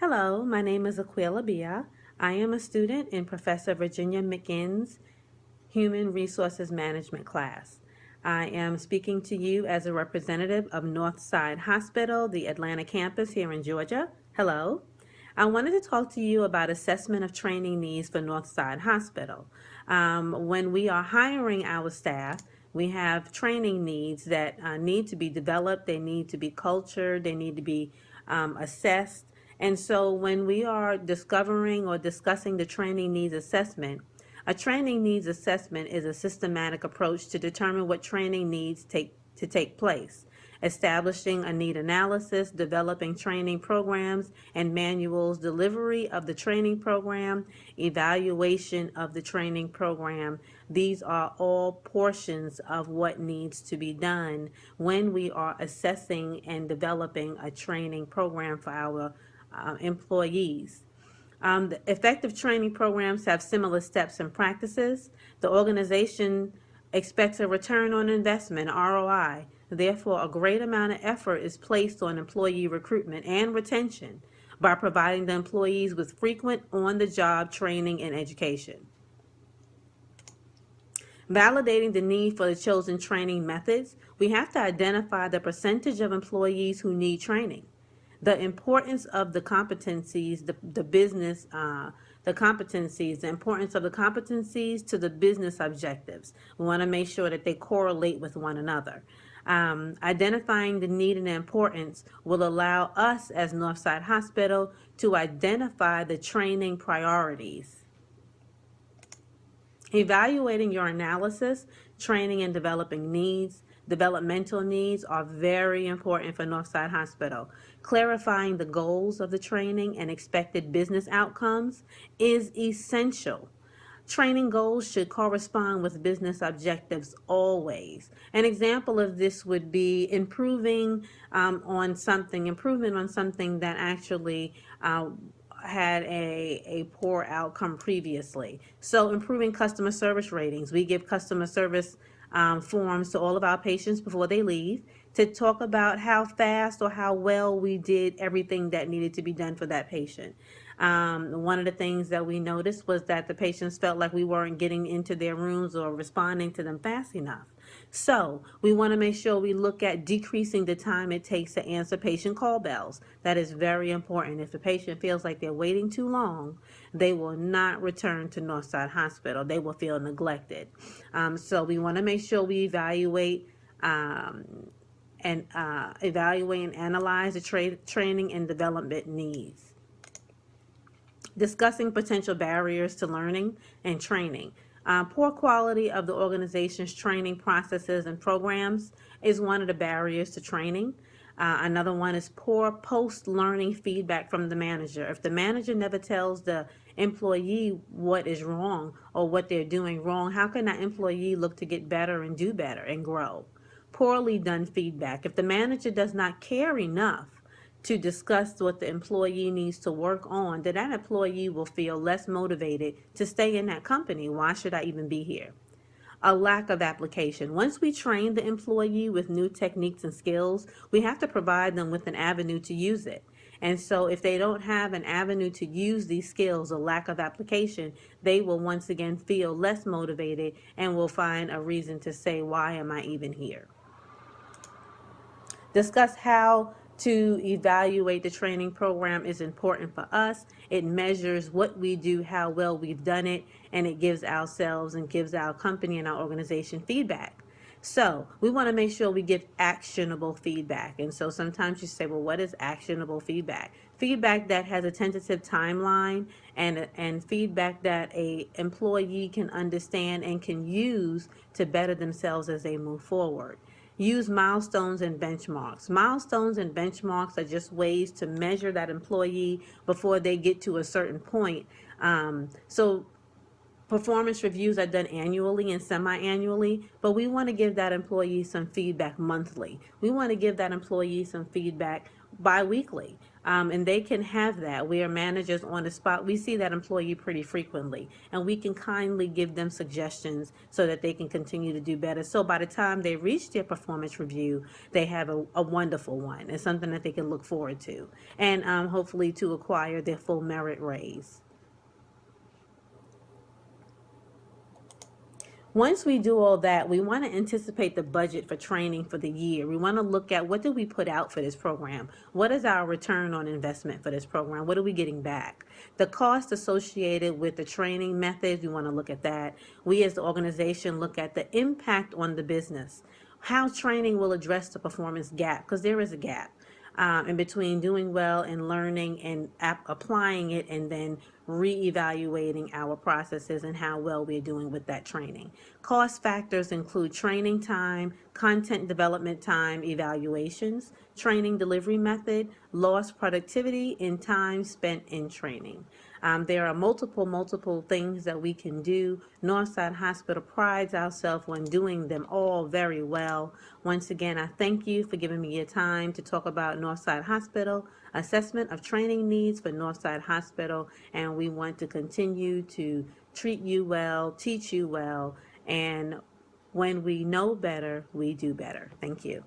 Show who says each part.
Speaker 1: Hello, my name is Aquila Bia. I am a student in Professor Virginia McGinn's Human Resources Management class. I am speaking to you as a representative of Northside Hospital, the Atlanta campus here in Georgia. Hello. I wanted to talk to you about assessment of training needs for Northside Hospital. When we are hiring our staff, we have training needs that need to be developed, they need to be cultured, they need to be assessed. And so when we are discovering or discussing the training needs assessment, a training needs assessment is a systematic approach to determine what training needs to take place, establishing a need analysis, developing training programs and manuals, delivery of the training program, evaluation of the training program. These are all portions of what needs to be done when we are assessing and developing a training program for our employees. The effective training programs have similar steps and practices. The organization expects a return on investment, ROI. Therefore, a great amount of effort is placed on employee recruitment and retention by providing the employees with frequent on-the-job training and education. Validating the need for the chosen training methods, we have to identify the percentage of employees who need training, the importance of the competencies, the business, the competencies, the importance of the competencies to the business objectives. We want to make sure that they correlate with one another. Identifying the need and the importance will allow us as Northside Hospital to identify the training priorities. Evaluating your analysis, training and developing needs, developmental needs are very important for Northside Hospital. Clarifying the goals of the training and expected business outcomes is essential. Training goals should correspond with business objectives always. An example of this would be improvement on something that actually had a poor outcome previously. So improving customer service ratings. We give customer service forms to all of our patients before they leave to talk about how fast or how well we did everything that needed to be done for that patient. One of the things that we noticed was that the patients felt like we weren't getting into their rooms or responding to them fast enough. So we want to make sure we look at decreasing the time it takes to answer patient call bells. That is very important. If the patient feels like they're waiting too long, they will not return to Northside Hospital. They will feel neglected. So we want to make sure we evaluate and analyze the training and development needs. Discussing potential barriers to learning and training. Poor quality of the organization's training processes and programs is one of the barriers to training. Another one is poor post-learning feedback from the manager. If the manager never tells the employee what is wrong or what they're doing wrong, how can that employee look to get better and do better and grow? Poorly done feedback. If the manager does not care enough to discuss what the employee needs to work on, then that employee will feel less motivated to stay in that company. Why should I even be here? A lack of application. Once we train the employee with new techniques and skills, we have to provide them with an avenue to use it. And so if they don't have an avenue to use these skills, a lack of application, they will once again feel less motivated and will find a reason to say, why am I even here? Discuss how to evaluate the training program is important for us. It measures what we do, how well we've done it, and it gives ourselves and gives our company and our organization feedback. So we want to make sure we give actionable feedback. And so sometimes you say, well, what is actionable feedback? Feedback that has a tentative timeline and feedback that a employee can understand and can use to better themselves as they move forward. Use milestones and benchmarks. Milestones and benchmarks are just ways to measure that employee before they get to a certain point. So performance reviews are done annually and semi-annually, but we want to give that employee some feedback monthly. We want to give that employee some feedback bi-weekly. And they can have that. We are managers on the spot. We see that employee pretty frequently, and we can kindly give them suggestions so that they can continue to do better. So by the time they reach their performance review, they have a wonderful one. It's something that they can look forward to, and hopefully to acquire their full merit raise. Once we do all that, we want to anticipate the budget for training for the year. We want to look at what did we put out for this program? What is our return on investment for this program? What are we getting back? The cost associated with the training methods, we want to look at that. We as the organization look at the impact on the business. How training will address the performance gap, because there is a gap in between doing well and learning and applying it, and then reevaluating our processes and how well we're doing with that training. Cost factors include training time, content development time, evaluations, training delivery method, lost productivity, and time spent in training. There are multiple things that we can do. Northside Hospital prides ourselves on doing them all very well. Once again, I thank you for giving me your time to talk about Northside Hospital, assessment of training needs for Northside Hospital, and we want to continue to treat you well, teach you well, and when we know better, we do better. Thank you.